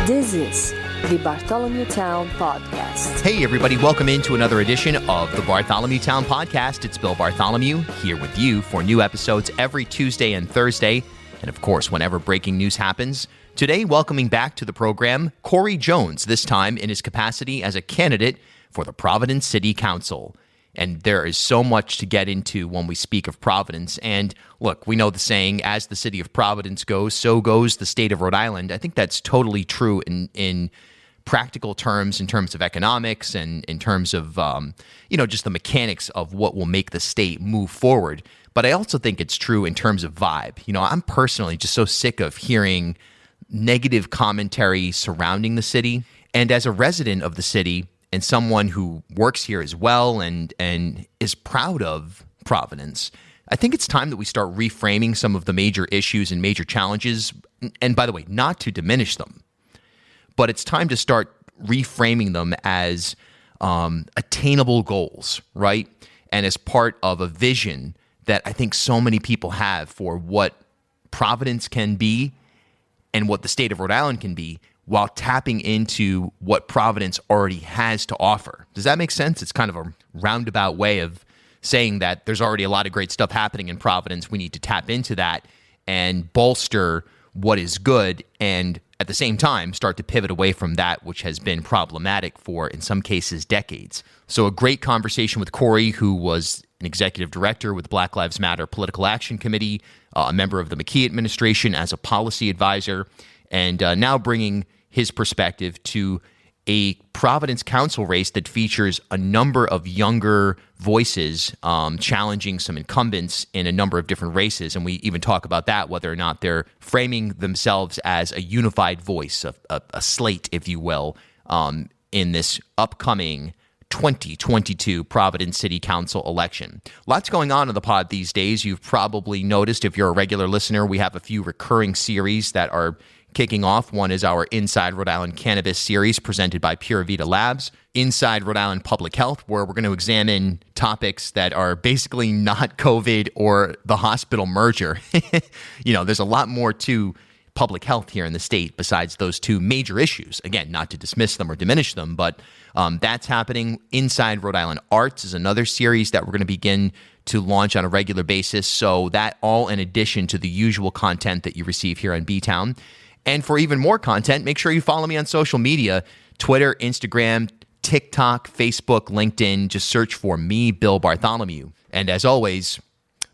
This is the Bartholomew Town Podcast. Hey everybody, welcome into another edition of the Bartholomew Town Podcast. It's Bill Bartholomew here with you for new episodes every Tuesday and Thursday, and of course, whenever breaking news happens. Today, welcoming back to the program, Corey Jones, this time in his capacity as a candidate for the Providence City Council. And there is so much to get into when we speak of Providence. And look, we know the saying, as the city of Providence goes, so goes the state of Rhode Island. I think that's totally true in practical terms, in terms of economics and in terms of, just the mechanics of what will make the state move forward. But I also think it's true in terms of vibe. I'm personally just so sick of hearing negative commentary surrounding the city. And as a resident of the city, and someone who works here as well and is proud of Providence, I think it's time that we start reframing some of the major issues and major challenges. And by the way, not to diminish them, but it's time to start reframing them as attainable goals, right? And as part of a vision that I think so many people have for what Providence can be and what the state of Rhode Island can be, while tapping into what Providence already has to offer. Does that make sense? It's kind of a roundabout way of saying that there's already a lot of great stuff happening in Providence. We need to tap into that and bolster what is good, and at the same time, start to pivot away from that which has been problematic for, in some cases, decades. So a great conversation with Corey, who was an executive director with Black Lives Matter Political Action Committee, a member of the McKee administration as a policy advisor, and now bringing his perspective to a Providence Council race that features a number of younger voices challenging some incumbents in a number of different races. And we even talk about that, whether or not they're framing themselves as a unified voice, a slate, if you will, in this upcoming 2022 Providence City Council election. Lots going on in the pod these days. You've probably noticed, if you're a regular listener, we have a few recurring series that are kicking off. One is our Inside Rhode Island Cannabis series presented by Pure Vita Labs, Inside Rhode Island Public Health, where we're going to examine topics that are basically not COVID or the hospital merger. There's a lot more to public health here in the state besides those two major issues. Again, not to dismiss them or diminish them, but that's happening. Inside Rhode Island Arts is another series that we're going to begin to launch on a regular basis. So that all in addition to the usual content that you receive here on BTOWN. And for even more content, make sure you follow me on social media, Twitter, Instagram, TikTok, Facebook, LinkedIn. Just search for me, Bill Bartholomew. And as always,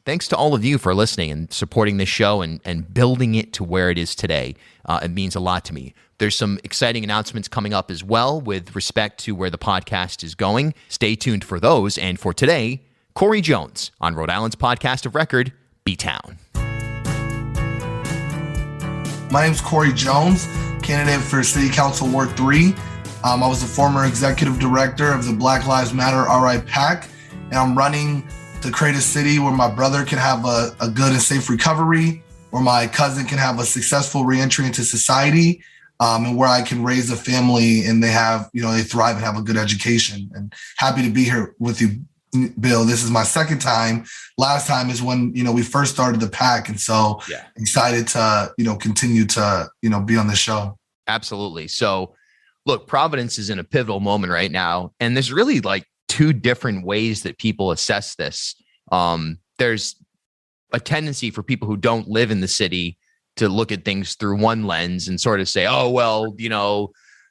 thanks to all of you for listening and supporting this show and building it to where it is today. It means a lot to me. There's some exciting announcements coming up as well with respect to where the podcast is going. Stay tuned for those. And for today, Corey Jones on Rhode Island's podcast of record, BTOWN. My name is Corey Jones, candidate for City Council Ward 3. I was the former executive director of the Black Lives Matter RI PAC, and I'm running to create a city where my brother can have a good and safe recovery, where my cousin can have a successful reentry into society, and where I can raise a family and they thrive and have a good education. And happy to be here with you, Bill. This is my second time. Last time is when, we first started the PAC. And so excited to, continue to, be on the show. Absolutely. So look, Providence is in a pivotal moment right now. And there's really like two different ways that people assess this. There's a tendency for people who don't live in the city to look at things through one lens and sort of say, oh, well,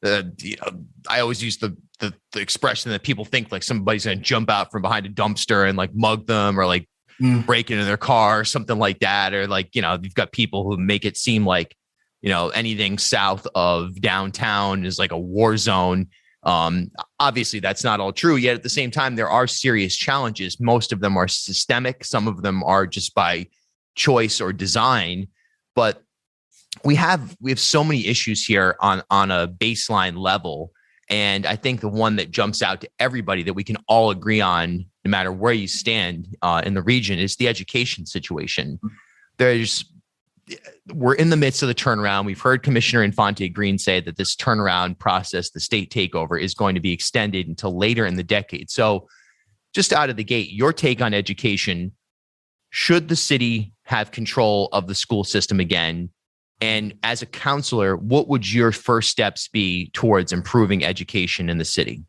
I always use the expression that people think like somebody's going to jump out from behind a dumpster and like mug them or like break into their car or something like that. Or like, you've got people who make it seem like, anything south of downtown is like a war zone. Obviously that's not all true, yet at the same time, there are serious challenges. Most of them are systemic. Some of them are just by choice or design, but we have so many issues here on a baseline level. And I think the one that jumps out to everybody that we can all agree on, no matter where you stand in the region, is the education situation. We're in the midst of the turnaround. We've heard Commissioner Infante Green say that this turnaround process, the state takeover, is going to be extended until later in the decade. So just out of the gate, your take on education, should the city have control of the school system again? And as a counselor, what would your first steps be towards improving education in the city?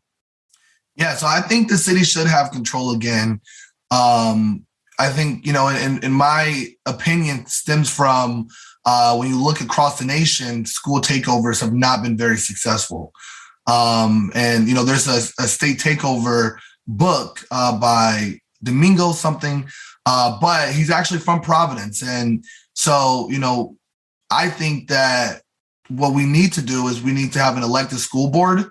Yeah, so I think the city should have control again. I think, in my opinion, stems from when you look across the nation, school takeovers have not been very successful. There's a state takeover book by Domingo something, but he's actually from Providence. And so, I think that what we need to do is we need to have an elected school board.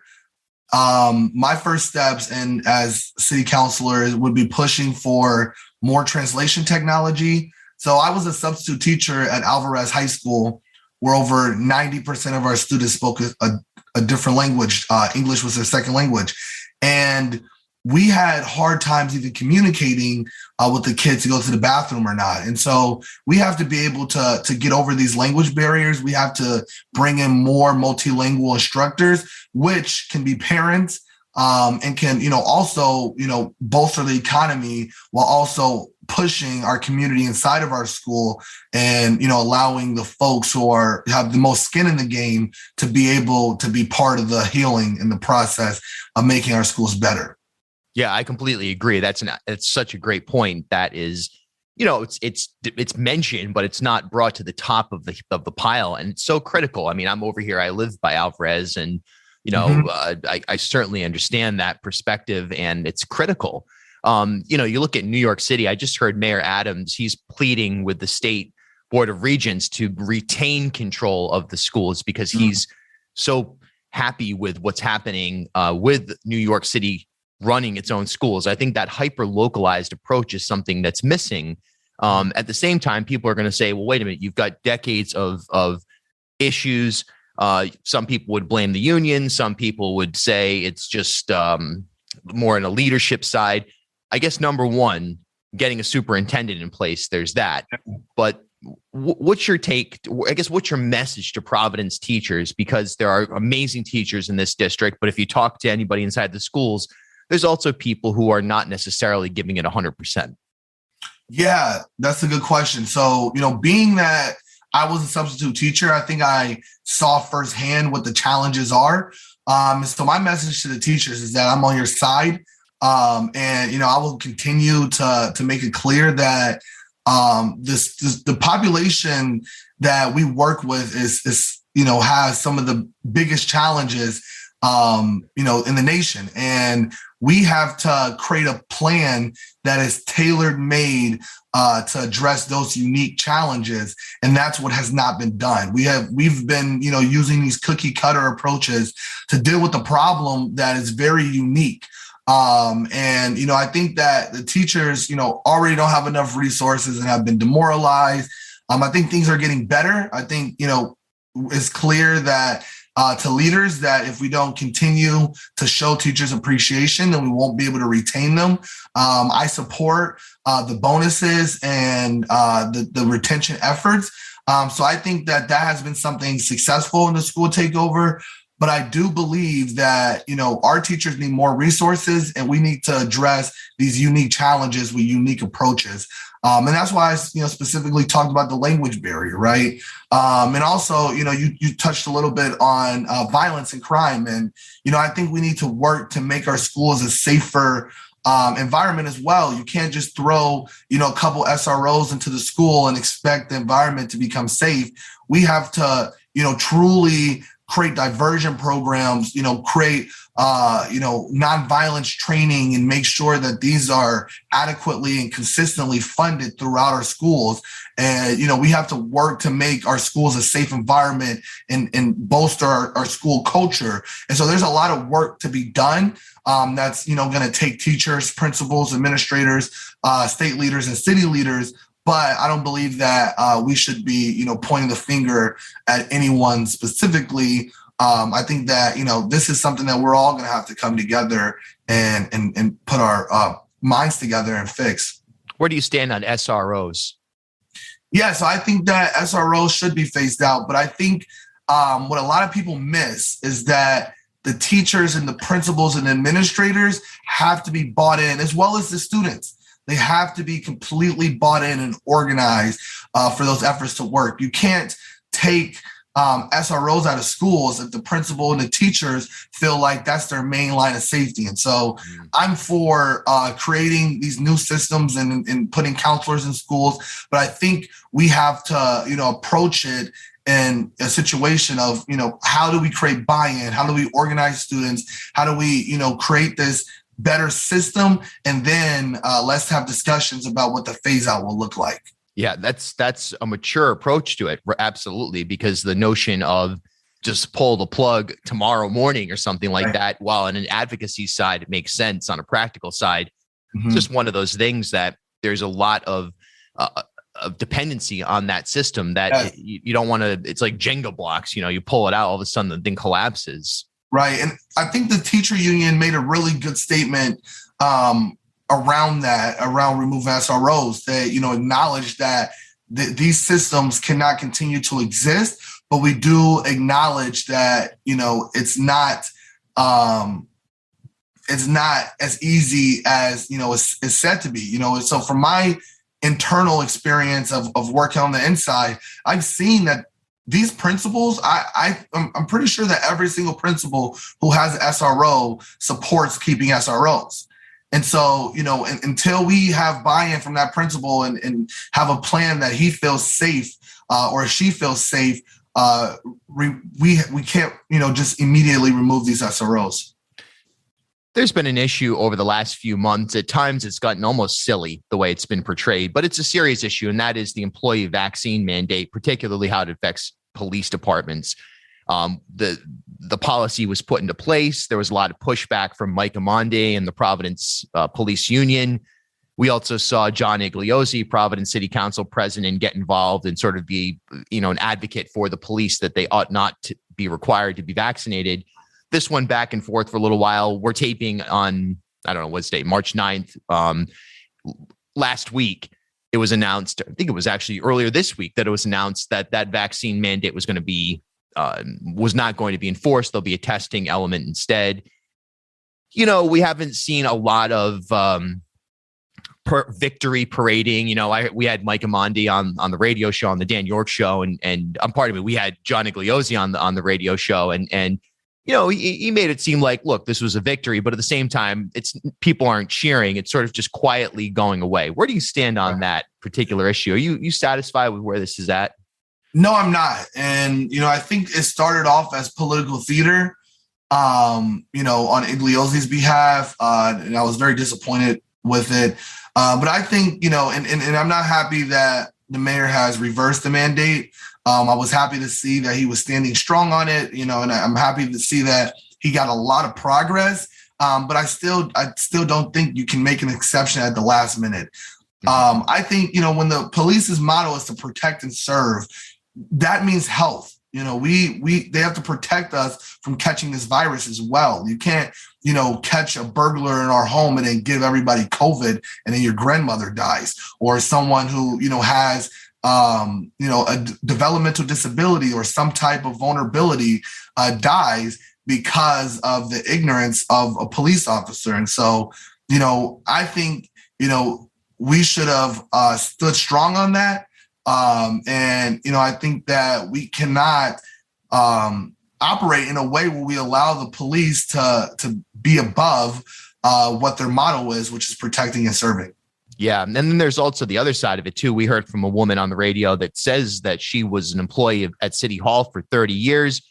My first steps and as city councilor would be pushing for more translation technology. So I was a substitute teacher at Alvarez High School, where over 90% of our students spoke a different language. English was their second language. And we had hard times even communicating with the kids to go to the bathroom or not. And so we have to be able to get over these language barriers. We have to bring in more multilingual instructors, which can be parents and can, also, bolster the economy while also pushing our community inside of our school and, allowing the folks who have the most skin in the game to be able to be part of the healing in the process of making our schools better. Yeah, I completely agree. That's such a great point. That is, it's mentioned, but it's not brought to the top of the pile, and it's so critical. I mean, I'm over here. I live by Alvarez, and I certainly understand that perspective, and it's critical. You look at New York City. I just heard Mayor Adams. He's pleading with the state board of regents to retain control of the schools because he's so happy with what's happening with New York City running its own schools. I think that hyper-localized approach is something that's missing. At the same time, people are going to say, well, wait a minute, you've got decades of issues. Some people would blame the union. Some people would say it's just more on a leadership side. I guess, number one, getting a superintendent in place, there's that. But what's your take? I guess, what's your message to Providence teachers? Because there are amazing teachers in this district, but if you talk to anybody inside the schools, there's also people who are not necessarily giving it 100%. Yeah, that's a good question. So, being that I was a substitute teacher, I think I saw firsthand what the challenges are. So my message to the teachers is that I'm on your side. I will continue to make it clear that the population that we work with is has some of the biggest challenges in the nation. And we have to create a plan that is tailor made to address those unique challenges. And that's what has not been done. We've been, using these cookie cutter approaches to deal with a problem that is very unique. I think that the teachers, already don't have enough resources and have been demoralized. I think things are getting better. I think, it's clear that to leaders that if we don't continue to show teachers appreciation, then we won't be able to retain them. I support the bonuses and the retention efforts. So I think that has been something successful in the school takeover. But I do believe that, our teachers need more resources and we need to address these unique challenges with unique approaches. And that's why I, specifically talked about the language barrier, right? And also, you touched a little bit on violence and crime. And, I think we need to work to make our schools a safer environment as well. You can't just throw, a couple SROs into the school and expect the environment to become safe. We have to, truly create diversion programs, create, nonviolence training and make sure that these are adequately and consistently funded throughout our schools. And, we have to work to make our schools a safe environment and bolster our school culture. And so there's a lot of work to be done. That's, going to take teachers, principals, administrators, state leaders, and city leaders. But I don't believe that we should be, pointing the finger at anyone specifically. I think that, this is something that we're all going to have to come together and put our minds together and fix. Where do you stand on SROs? Yeah, so I think that SROs should be phased out. But I think what a lot of people miss is that the teachers and the principals and administrators have to be bought in, as well as the students. They have to be completely bought in and organized for those efforts to work. You can't take SROs out of schools if the principal and the teachers feel like that's their main line of safety. And so I'm for creating these new systems and putting counselors in schools. But I think we have to, approach it in a situation of, how do we create buy-in? How do we organize students? How do we, create this better system? And then let's have discussions about what the phase out will look like. Yeah, that's a mature approach to it. Absolutely. Because the notion of just pull the plug tomorrow morning or something like that, while on an advocacy side, it makes sense. On a practical side, it's just one of those things that there's a lot of dependency on that system that you don't want to, it's like Jenga blocks, you pull it out, all of a sudden the thing collapses. Right. And I think the teacher union made a really good statement around removing SROs, that, acknowledge that these systems cannot continue to exist, but we do acknowledge that, it's not as easy as, it's said to be, so from my internal experience of working on the inside, I've seen that these principals, I'm pretty sure that every single principal who has an SRO supports keeping SROs. And so, until we have buy-in from that principal and have a plan that he feels safe or she feels safe, we can't, just immediately remove these SROs. There's been an issue over the last few months. At times, it's gotten almost silly the way it's been portrayed, but it's a serious issue, and that is the employee vaccine mandate, particularly how it affects police departments. The policy was put into place. There was a lot of pushback from Mike Amande and the Providence Police Union. We also saw John Igliozzi, Providence City Council president, get involved and sort of be, an advocate for the police that they ought not to be required to be vaccinated. This went back and forth for a little while. We're taping on, I don't know what's date, March 9th. Last week, it was announced, I think it was actually earlier this week, that it was announced that vaccine mandate was going to be was not going to be enforced. There'll be a testing element instead. We haven't seen a lot of victory parading. We had Mike Amande on the radio show, on the Dan York show, and I'm part of it. We had John Igliozzi on the radio show, and he made it seem like, look, this was a victory, but at the same time, it's people aren't cheering. It's sort of just quietly going away. Where do you stand on that particular issue? Are you satisfied with where this is at? No, I'm not. And, I think it started off as political theater, on Igliozzi's behalf. And I was very disappointed with it. But I think, and I'm not happy that the mayor has reversed the mandate. I was happy to see that he was standing strong on it, and I'm happy to see that he got a lot of progress. But I still don't think you can make an exception at the last minute. I think, when the police's motto is to protect and serve, that means health. They have to protect us from catching this virus as well. You can't, catch a burglar in our home and then give everybody COVID and then your grandmother dies, or someone who, has, a developmental disability or some type of vulnerability dies because of the ignorance of a police officer. And so, I think, we should have stood strong on that. I think that we cannot operate in a way where we allow the police to be above what their motto is, which is protecting and serving. Yeah. And then there's also the other side of it, too. We heard from a woman on the radio that says that she was an employee at City Hall for 30 years,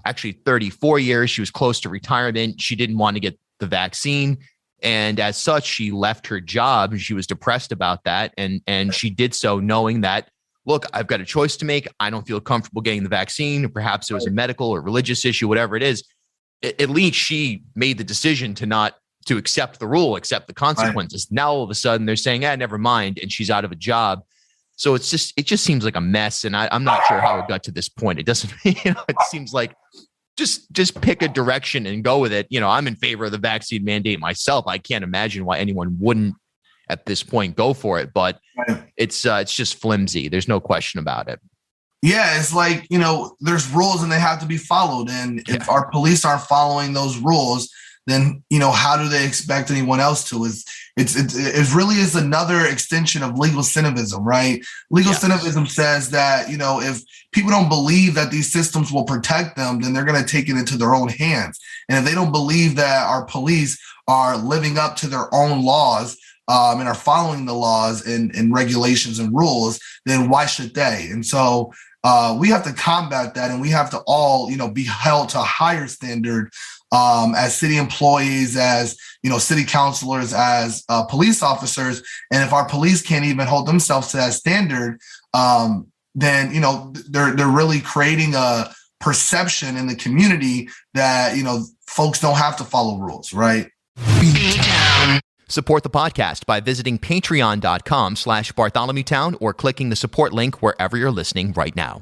actually 34 years. She was close to retirement. She didn't want to get the vaccine. And as such, she left her job and she was depressed about that. And she did so knowing that, look, I've got a choice to make. I don't feel comfortable getting the vaccine. Perhaps it was a medical or religious issue, whatever it is. At least she made the decision to accept the rule, accept the consequences. Right. Now, all of a sudden, they're saying, never mind. And she's out of a job. So it just seems like a mess. And I'm not sure how it got to this point. It doesn't, it seems like just pick a direction and go with it. I'm in favor of the vaccine mandate myself. I can't imagine why anyone wouldn't at this point go for it, but it's just flimsy. There's no question about it. Yeah, it's like, there's rules and they have to be followed. And if our police aren't following those rules, then, how do they expect anyone else to? It really is another extension of legal cynicism, right? Legal cynicism says that, if people don't believe that these systems will protect them, then they're going to take it into their own hands. And if they don't believe that our police are living up to their own laws, and are following the laws and regulations and rules, then why should they? And so we have to combat that, and we have to all, be held to a higher standard as city employees, as, city councilors, as police officers. And if our police can't even hold themselves to that standard, then, they're really creating a perception in the community that, folks don't have to follow rules, right? Support the podcast by visiting patreon.com/BartholomewTown or clicking the support link wherever you're listening right now.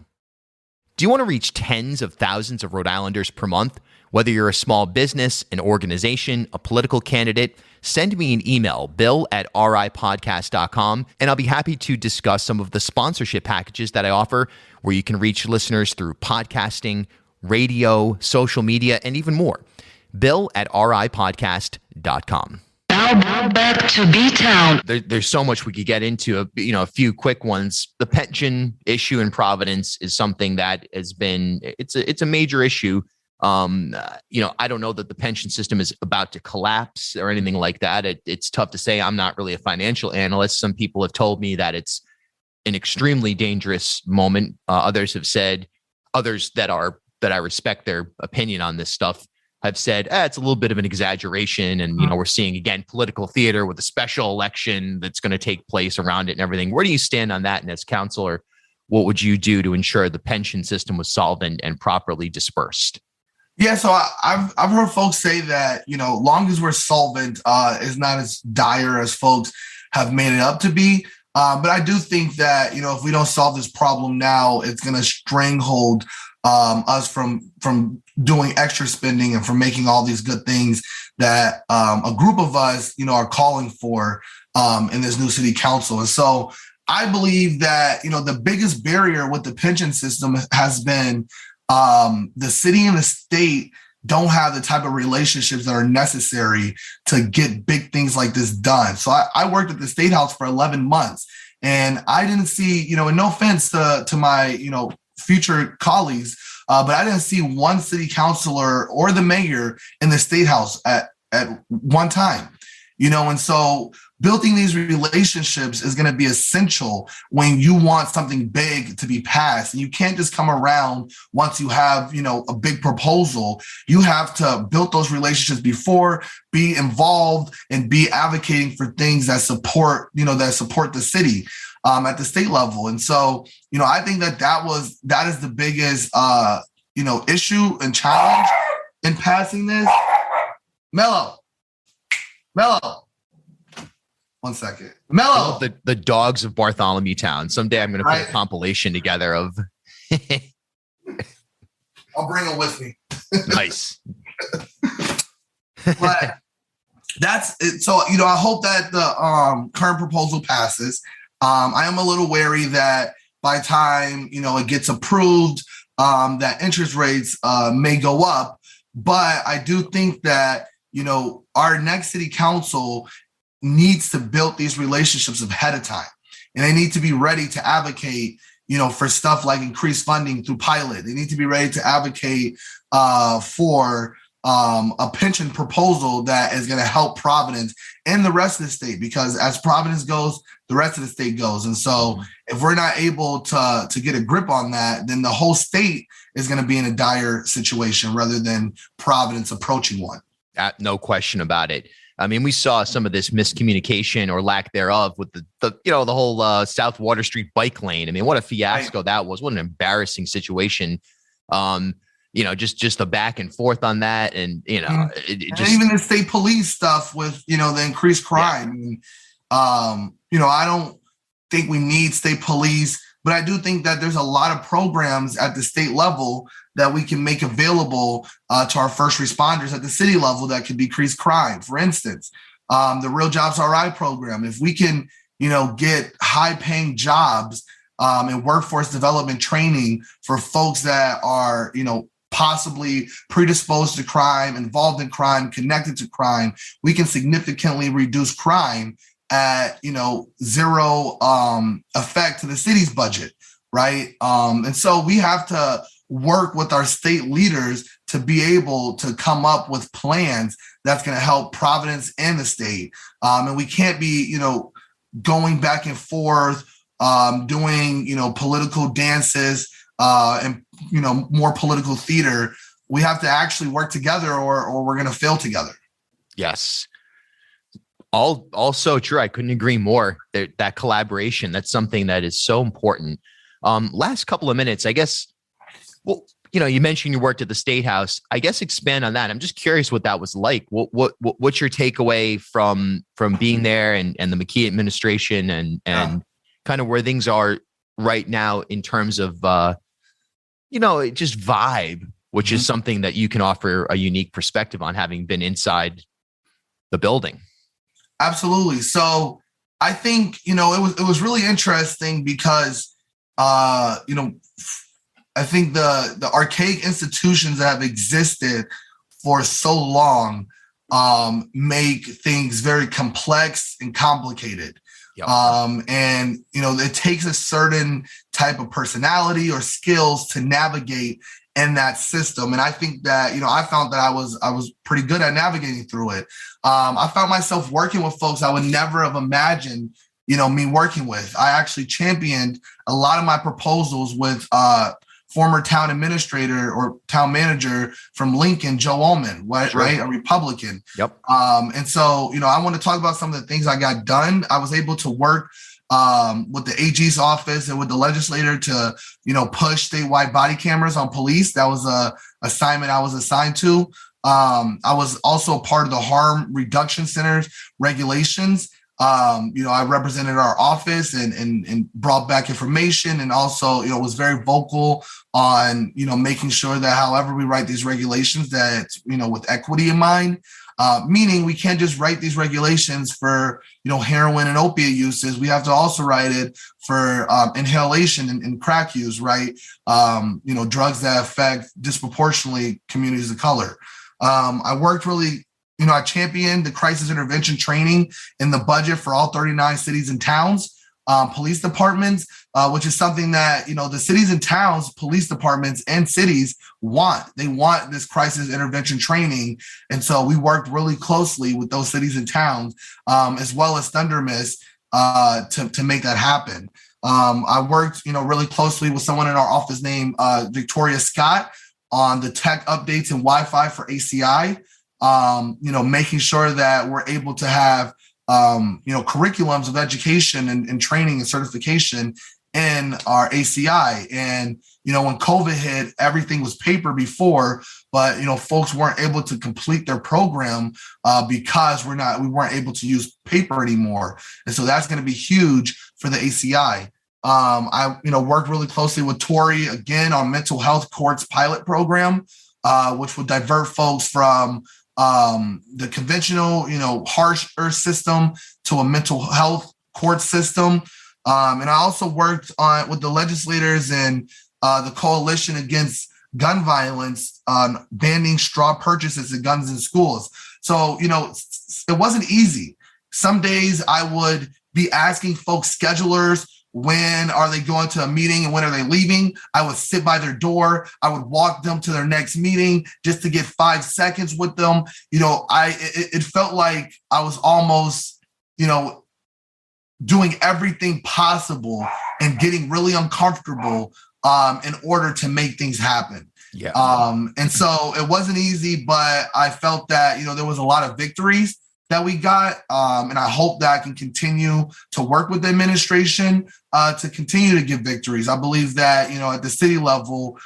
Do you want to reach tens of thousands of Rhode Islanders per month? Whether you're a small business, an organization, a political candidate, send me an email, bill@ripodcast.com, and I'll be happy to discuss some of the sponsorship packages that I offer where you can reach listeners through podcasting, radio, social media, and even more. bill@ripodcast.com. Now back to BTOWN. There's so much we could get into. A few quick ones. The pension issue in Providence is something that has been it's a major issue. I don't know that the pension system is about to collapse or anything like that. It's tough to say. I'm not really a financial analyst. Some people have told me that it's an extremely dangerous moment. Others have said, others that I respect their opinion on this stuff, have said, it's a little bit of an exaggeration. And, we're seeing, again, political theater with a special election that's going to take place around it and everything. Where do you stand on that? And as counselor, what would you do to ensure the pension system was solvent and properly dispersed? Yeah, so I've heard folks say that, long as we're solvent, is not as dire as folks have made it up to be. But I do think that, if we don't solve this problem now, it's going to stranglehold us from doing extra spending and from making all these good things that a group of us, are calling for in this new city council. And so I believe that, the biggest barrier with the pension system has been the city and the state don't have the type of relationships that are necessary to get big things like this done. So I worked at the State House for 11 months, and I didn't see, and no offense to my, future colleagues, but I didn't see one city councilor or the mayor in the State House at one time, and so building these relationships is going to be essential when you want something big to be passed. And you can't just come around once you have, a big proposal. You have to build those relationships before, be involved, and be advocating for things that support, the city at the state level. And so, I think that is the biggest, issue and challenge in passing this. Mello. 1 second. Mello. The dogs of Bartholomew Town. Someday I'm going to put a compilation together of. I'll bring them with me. Nice. But that's it. So, I hope that the current proposal passes. I am a little wary that by the time, it gets approved, that interest rates may go up. But I do think that, our next city council needs to build these relationships ahead of time. And they need to be ready to advocate, for stuff like increased funding through pilot. They need to be ready to advocate for a pension proposal that is going to help Providence and the rest of the state, because as Providence goes, the rest of the state goes. And so if we're not able to get a grip on that, then the whole state is going to be in a dire situation rather than Providence approaching one. No question about it. I mean, we saw some of this miscommunication or lack thereof with the whole South Water Street bike lane. I mean, what a fiasco that was. What an embarrassing situation. Just the back and forth on that. And, and even the state police stuff with, the increased crime. Yeah. I don't think we need state police, but I do think that there's a lot of programs at the state level that we can make available to our first responders at the city level that could decrease crime. For instance, the Real Jobs RI program. If we can, get high-paying jobs and workforce development training for folks that are, possibly predisposed to crime, involved in crime, connected to crime, we can significantly reduce crime at, zero effect to the city's budget, right? And so we have to work with our state leaders to be able to come up with plans that's going to help Providence and the state. And we can't be, going back and forth, doing, political dances and, more political theater. We have to actually work together or we're going to fail together. Yes. All so true. I couldn't agree more. That collaboration, that's something that is so important. Last couple of minutes, I guess. Well, you mentioned you worked at the State House. I guess expand on that. I'm just curious what that was like. What's your takeaway from being there and the McKee administration and kind of where things are right now in terms of just vibe, which is something that you can offer a unique perspective on, having been inside the building. Absolutely. So I think it was really interesting because I think the archaic institutions that have existed for so long make things very complex and complicated. Yep. And it takes a certain type of personality or skills to navigate in that system. And I think that, I found that I was pretty good at navigating through it. I found myself working with folks I would never have imagined, me working with. I actually championed a lot of my proposals with former town administrator or town manager from Lincoln, Joe Ullman, right? A Republican. Yep. And so, I want to talk about some of the things I got done. I was able to work with the AG's office and with the legislator to, push statewide body cameras on police. That was a assignment I was assigned to. I was also a part of the Harm Reduction Center's regulations. I represented our office and brought back information, and also, was very vocal on, making sure that however we write these regulations, that, with equity in mind, meaning we can't just write these regulations for, heroin and opiate uses. We have to also write it for inhalation and crack use, right? Drugs that affect disproportionately communities of color. I worked really I championed the crisis intervention training in the budget for all 39 cities and towns, police departments, which is something that, the cities and towns, police departments and cities want. They want this crisis intervention training. And so we worked really closely with those cities and towns, as well as Thunder Miss, to make that happen. I worked, really closely with someone in our office named Victoria Scott on the tech updates and Wi-Fi for ACI. Making sure that we're able to have, curriculums of education and training and certification in our ACI. And, when COVID hit, everything was paper before, but, folks weren't able to complete their program because we weren't able to use paper anymore. And so that's going to be huge for the ACI. I worked really closely with Tori again on mental health courts pilot program, which would divert folks from the conventional, harsher system to a mental health court system. And I also worked with the legislators and the coalition against gun violence on banning straw purchases of guns in schools. So, it wasn't easy. Some days I would be asking folks, schedulers, when are they going to a meeting and when are they leaving? I would sit by their door. I would walk them to their next meeting just to get 5 seconds with them. It felt like I was almost, doing everything possible and getting really uncomfortable in order to make things happen. Yeah. And so it wasn't easy, but I felt that, there was a lot of victories that we got. And I hope that I can continue to work with the administration to continue to give victories. I believe that, at the city level,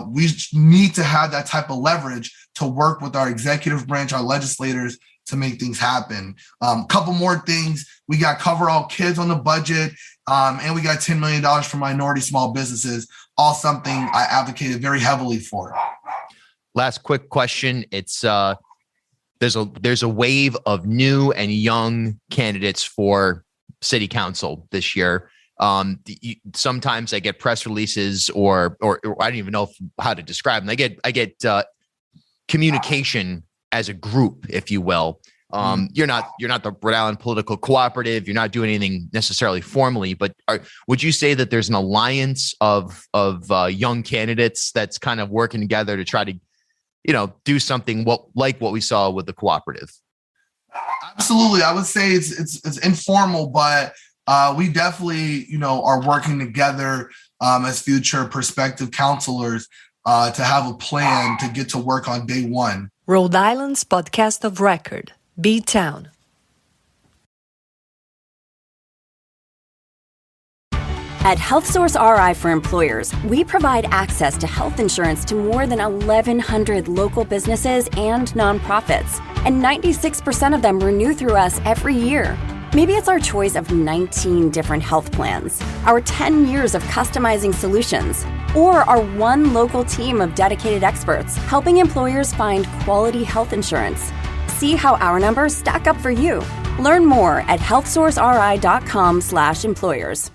we need to have that type of leverage to work with our executive branch, our legislators, to make things happen. Couple more things. We got Cover All Kids on the budget, and we got $10 million for minority small businesses, all something I advocated very heavily for. Last quick question. It's there's a wave of new and young candidates for city council this year. Sometimes I get press releases or I don't even know how to describe them. I get communication as a group, if you will. You're not the Rhode Island Political Cooperative. You're not doing anything necessarily formally, but would you say that there's an alliance of young candidates that's kind of working together to try to, do something like what we saw with the cooperative? Absolutely. I would say it's informal, but we definitely, are working together as future prospective counselors to have a plan to get to work on day one. Rhode Island's podcast of record, BTOWN. At HealthSource RI for Employers, we provide access to health insurance to more than 1,100 local businesses and nonprofits, and 96% of them renew through us every year. Maybe it's our choice of 19 different health plans, our 10 years of customizing solutions, or our one local team of dedicated experts helping employers find quality health insurance. See how our numbers stack up for you. Learn more at healthsourceri.com/employers.